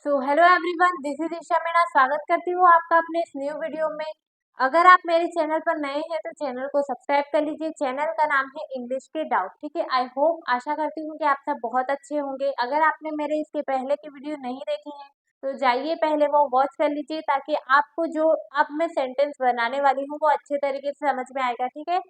Hello everyone, this is Isha. मैं स्वागत करती हूँ आपका अपने इस न्यू वीडियो में। अगर आप मेरे चैनल पर नए हैं तो चैनल को सब्सक्राइब कर लीजिए। चैनल का नाम है इंग्लिश के डाउट। ठीक है, आई होप, आशा करती हूँ कि आप सब बहुत अच्छे होंगे। अगर आपने मेरे इसके पहले की वीडियो नहीं देखी है तो जाइए पहले वो वॉच कर लीजिए, ताकि आपको जो अब मैं सेंटेंस बनाने वाली हूँ वो अच्छे तरीके से समझ में आएगा। ठीक है,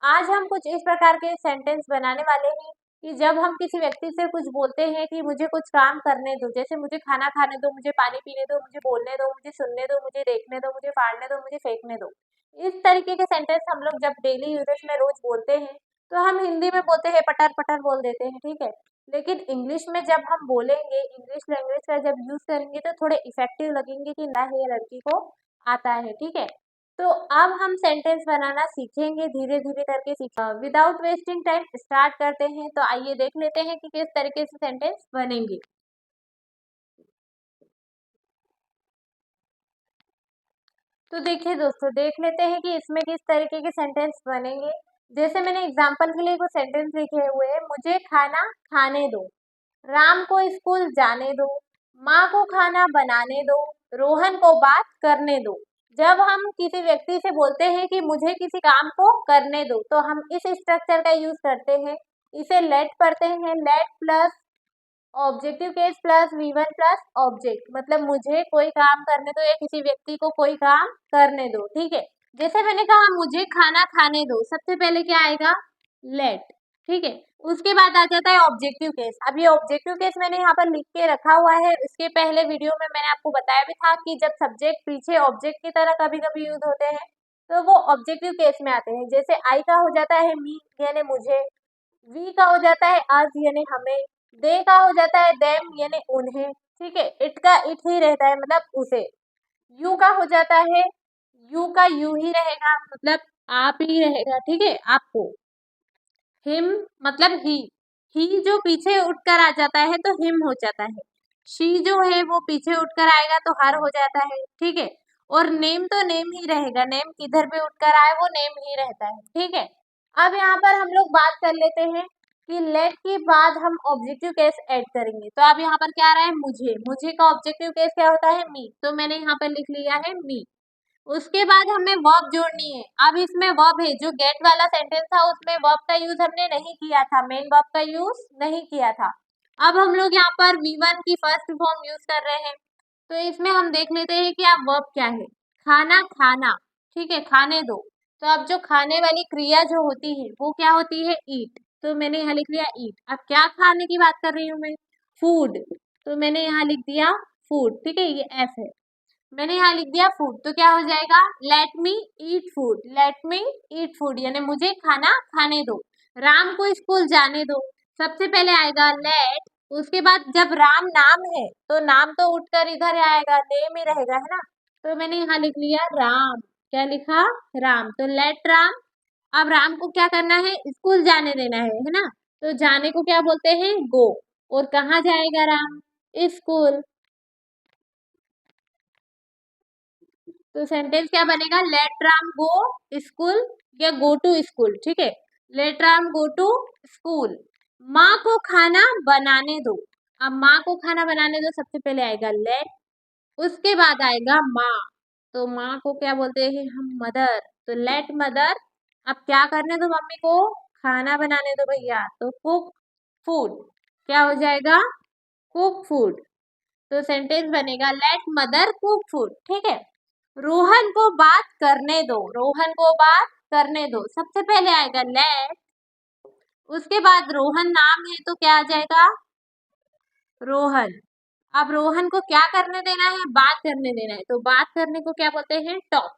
आज हम कुछ इस प्रकार के सेंटेंस बनाने वाले हैं कि जब हम किसी व्यक्ति से कुछ बोलते हैं कि मुझे कुछ काम करने दो, जैसे मुझे खाना खाने दो, मुझे पानी पीने दो, मुझे बोलने दो, मुझे सुनने दो, मुझे देखने दो, मुझे फाड़ने दो, मुझे फेंकने दो, इस तरीके के सेंटेंस हम लोग जब डेली यूजेज में रोज बोलते हैं तो हम हिंदी में बोलते हैं पटर पटर बोल देते हैं। ठीक है, लेकिन इंग्लिश में जब हम बोलेंगे, इंग्लिश लैंग्वेज का जब यूज करेंगे तो थोड़े इफेक्टिव लगेंगे कि ना ये लड़की को आता है। ठीक है, तो अब हम सेंटेंस बनाना सीखेंगे, धीरे धीरे करके विदाउट वेस्टिंग टाइम स्टार्ट करते हैं। तो आइए देख लेते हैं कि किस तरीके से सेंटेंस बनेंगे। तो देखिए दोस्तों, देख लेते हैं कि इसमें किस तरीके के सेंटेंस बनेंगे। जैसे मैंने एग्जांपल के लिए कुछ सेंटेंस लिखे हुए हैं। मुझे खाना खाने दो, राम को स्कूल जाने दो, माँ को खाना बनाने दो, रोहन को बात करने दो। जब हम किसी व्यक्ति से बोलते हैं कि मुझे किसी काम को करने दो तो हम इस स्ट्रक्चर का यूज करते हैं। इसे लेट पढ़ते हैं, late plus objective case plus V1 plus object, मतलब मुझे कोई काम करने दो या किसी व्यक्ति को कोई काम करने दो। ठीक है, जैसे मैंने कहा मुझे खाना खाने दो, सबसे पहले क्या आएगा? लेट। ठीक है, उसके बाद आ जाता है ऑब्जेक्टिव केस। अब ये ऑब्जेक्टिव केस मैंने यहाँ पर लिख के रखा हुआ है। इसके पहले वीडियो में मैंने आपको बताया भी था कि जब सब्जेक्ट पीछे ऑब्जेक्ट की तरह कभी कभी यूज होते हैं तो वो ऑब्जेक्टिव केस में आते हैं। जैसे आई का हो जाता है मी यानी मुझे, वी का हो जाता है अस यानी हमें, दे का हो जाता है देम यानी उन्हें। ठीक है, इट का इट ही रहता है मतलब उसे, यू का हो जाता है यू का यू ही रहेगा मतलब आप ही रहेगा। ठीक है, आपको। हिम मतलब ही जो पीछे उठकर आ जाता है तो हिम हो जाता है। शी जो है वो पीछे उठकर आएगा तो हर हो जाता है। ठीक है, और नेम तो नेम ही रहेगा, नेम किधर भी उठकर आए वो नेम ही रहता है। ठीक है, अब यहाँ पर हम लोग बात कर लेते हैं कि लेट के बाद हम ऑब्जेक्टिव केस ऐड करेंगे। तो अब यहाँ पर क्या आ रहा है? मुझे, मुझे का ऑब्जेक्टिव केस क्या होता है? मी, तो मैंने यहाँ पर लिख लिया है मी। उसके बाद हमें वर्ब जोड़नी है। अब इसमें वर्ब है, जो गेट वाला सेंटेंस था उसमें वर्ब का यूज हमने नहीं किया था, मेन वर्ब का यूज नहीं किया था। अब हम लोग यहाँ पर V1 की फर्स्ट फॉर्म यूज कर रहे हैं। तो इसमें हम देख लेते हैं कि अब वर्ब क्या है। खाना खाना। ठीक है, खाने दो। तो अब जो खाने वाली क्रिया जो होती है वो क्या होती है? ईट। तो मैंने यहाँ लिख लिया ईट। अब क्या खाने की बात कर रही हूँ मैं? फूड। तो मैंने यहाँ लिख दिया फूड। ठीक है, ये एफ है, मैंने यहाँ लिख दिया फूड। तो क्या हो जाएगा? Let me eat food, let me eat food यानी मुझे खाना खाने दो। राम को स्कूल जाने दो, सबसे पहले आएगा लेट। उसके बाद जब राम नाम है तो नाम तो उठकर इधर आएगा, नेम ही रहेगा, है ना। तो मैंने यहाँ लिख लिया राम। क्या लिखा? राम। तो लेट राम। अब राम को क्या करना है? स्कूल जाने देना है ना। तो जाने को क्या बोलते हैं? गो। और कहाँ जाएगा राम? स्कूल। तो सेंटेंस क्या बनेगा? लेट राम गो स्कूल या गो टू स्कूल। ठीक है, let Ram go to school. माँ को खाना बनाने दो। अब माँ को खाना बनाने दो, सबसे पहले आएगा लेट, उसके बाद आएगा माँ। तो माँ को क्या बोलते हैं हम? मदर। तो लेट मदर। अब क्या करने दो मम्मी को? खाना बनाने दो भैया, तो कुक फूड। क्या हो जाएगा? Cook food. तो सेंटेंस बनेगा लेट मदर कुक फूड। ठीक है, रोहन को बात करने दो, रोहन को बात करने दो, सबसे पहले आएगा लेट, उसके बाद रोहन नाम है तो क्या आ जाएगा? रोहन। अब रोहन को क्या करने देना है? बात करने देना है, तो बात करने को क्या बोलते हैं? टॉक।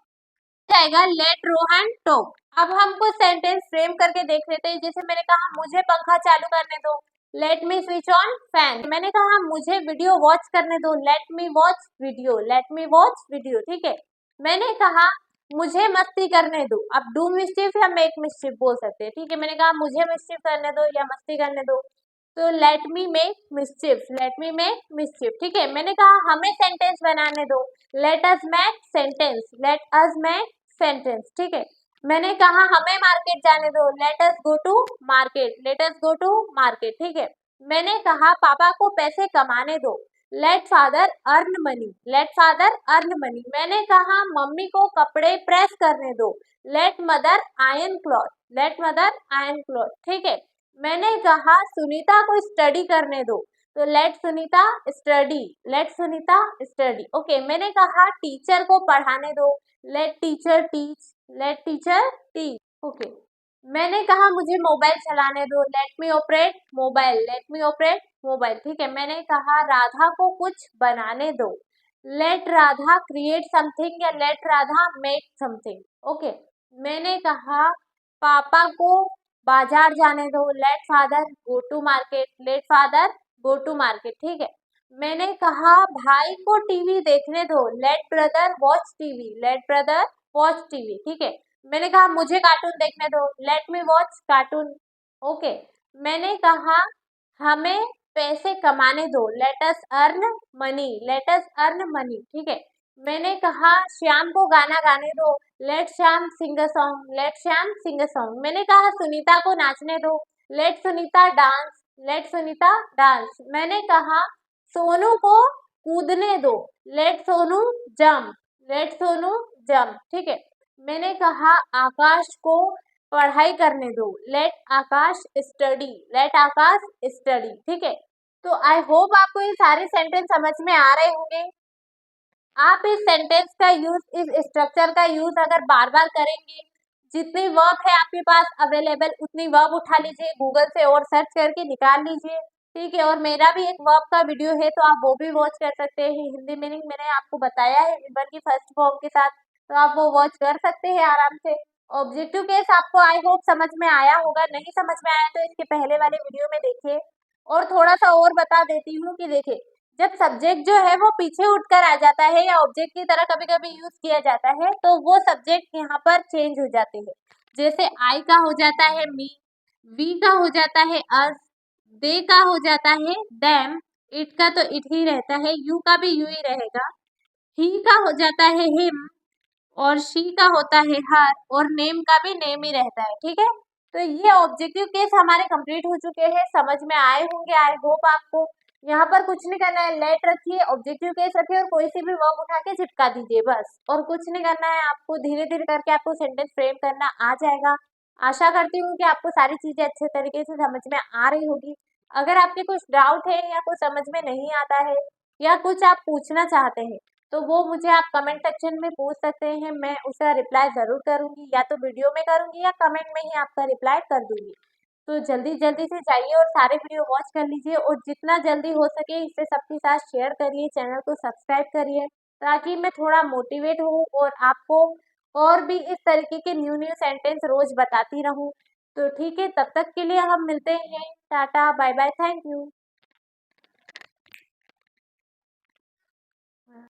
जाएगा लेट रोहन टॉक। अब हम कुछ सेंटेंस फ्रेम करके देख लेते हैं। जैसे मैंने कहा मुझे पंखा चालू करने दो, let me switch on fan. मैंने कहा मुझे वीडियो वॉच करने दो, let me watch video, late me watch video. ठीक है, मैंने कहा मुझे मस्ती करने दो। अब डू मिस्चिफ या मेक मिस्चिफ बोल सकते हैं। ठीक है, मैंने कहा मुझे मिस्चिफ करने दो या मस्ती करने दो, तो let me make mischief, let me make mischief. ठीक है, मैंने कहा हमें सेंटेंस बनाने दो, let us make sentence, let us make sentence. ठीक है, मैंने कहा हमें मार्केट जाने दो, let us go to market, let us go to market. ठीक है, मैंने कहा पापा को पैसे कमाने दो, let father earn money, let father earn money. मैंने कहा मम्मी को कपड़े प्रेस करने दो, let mother iron cloth, let mother iron cloth, ठीक है। मैंने कहा सुनीता को स्टडी करने दो, तो let Sunita study, let Sunita study, okay. मैंने कहा टीचर को पढ़ाने दो, let teacher teach, let teacher teach, okay. मैंने कहा मुझे मोबाइल चलाने दो, let me operate mobile, let me operate mobile, ठीक है। मैंने कहा राधा को कुछ बनाने दो, लेट राधा क्रिएट समथिंग या let Radha make something, okay. मैंने कहा पापा को बाजार जाने दो, let father go to market, late father go to market, ठीक है। मैंने कहा भाई को टीवी देखने दो, let brother watch TV, let brother watch TV, ठीक है। मैंने कहा मुझे कार्टून देखने दो, let me watch cartoon, okay. मैंने कहा हमें पैसे कमाने दो, let us earn money, let us earn money, ठीक है। मैंने कहा श्याम को गाना गाने दो, let Shyam sing a song, let Shyam sing a song. मैंने कहा सुनीता को नाचने दो, let Sunita dance, let Sunita dance. मैंने कहा सोनू को कूदने दो, let Sonu jump, let Sonu jump, ठीक है। मैंने कहा आकाश को पढ़ाई करने दो, let Akash study, let Akash study, ठीक है। तो आई होप आपको ये सारे सेंटेंस समझ में आ रहे होंगे। आप इस सेंटेंस का यूज, इस स्ट्रक्चर का यूज अगर बार बार करेंगे, जितनी वर्ब है आपके पास अवेलेबल उतनी वर्ब उठा लीजिए गूगल से और सर्च करके निकाल लीजिए, ठीक है। और मेरा भी एक वर्ब का वीडियो है, तो आप वो भी वॉच कर सकते हैं। हिंदी मीनिंग मैंने आपको बताया है विबन की फर्स्ट फॉर्म के साथ, तो आप वो वॉच कर सकते हैं आराम से। ऑब्जेक्टिव केस आपको आई होप समझ में आया होगा, नहीं समझ में आया तो इसके पहले वाले वीडियो में देखिए। और थोड़ा सा और बता देती हूँ कि देखिए जब सब्जेक्ट जो है वो पीछे उठकर आ जाता है या ऑब्जेक्ट की तरह कभी कभी यूज किया जाता है, तो वो सब्जेक्ट यहाँ पर चेंज हो जाते हैं। जैसे आई का हो जाता है मी, वी का हो जाता है अस, दे का हो जाता है देम, इट का तो इट ही रहता है, यू का भी यू ही रहेगा, ही का हो जाता है हिम, और शी का होता है हर, और नेम का भी नेम ही रहता है, ठीक है। तो ये ऑब्जेक्टिव केस हमारे कंप्लीट हो चुके हैं, समझ में आए होंगे आई होप आपको। यहाँ पर कुछ नहीं करना है, लेट रखिए, ऑब्जेक्टिव केस रखिए और कोई सी भी वर्ब उठा के चिपका दीजिए बस, और कुछ नहीं करना है आपको। धीरे धीरे करके आपको सेंटेंस फ्रेम करना आ जाएगा। आशा करती हूँ कि आपको सारी चीजें अच्छे तरीके से समझ में आ रही होगी। अगर आपके कुछ डाउट है या कुछ समझ में नहीं आता है या कुछ आप पूछना चाहते हैं, तो वो मुझे आप कमेंट सेक्शन में पूछ सकते हैं, मैं उसका रिप्लाई ज़रूर करूँगी, या तो वीडियो में करूँगी या कमेंट में ही आपका रिप्लाई कर दूँगी। तो जल्दी जल्दी से जाइए और सारे वीडियो वॉच कर लीजिए, और जितना जल्दी हो सके इसे सबके साथ शेयर करिए, चैनल को सब्सक्राइब करिए, ताकि मैं थोड़ा मोटिवेट हूँ और आपको और भी इस तरीके के न्यू न्यू सेंटेंस रोज बताती रहूँ। तो ठीक है, तब तक के लिए हम मिलते हैं, tata bye bye, thank you.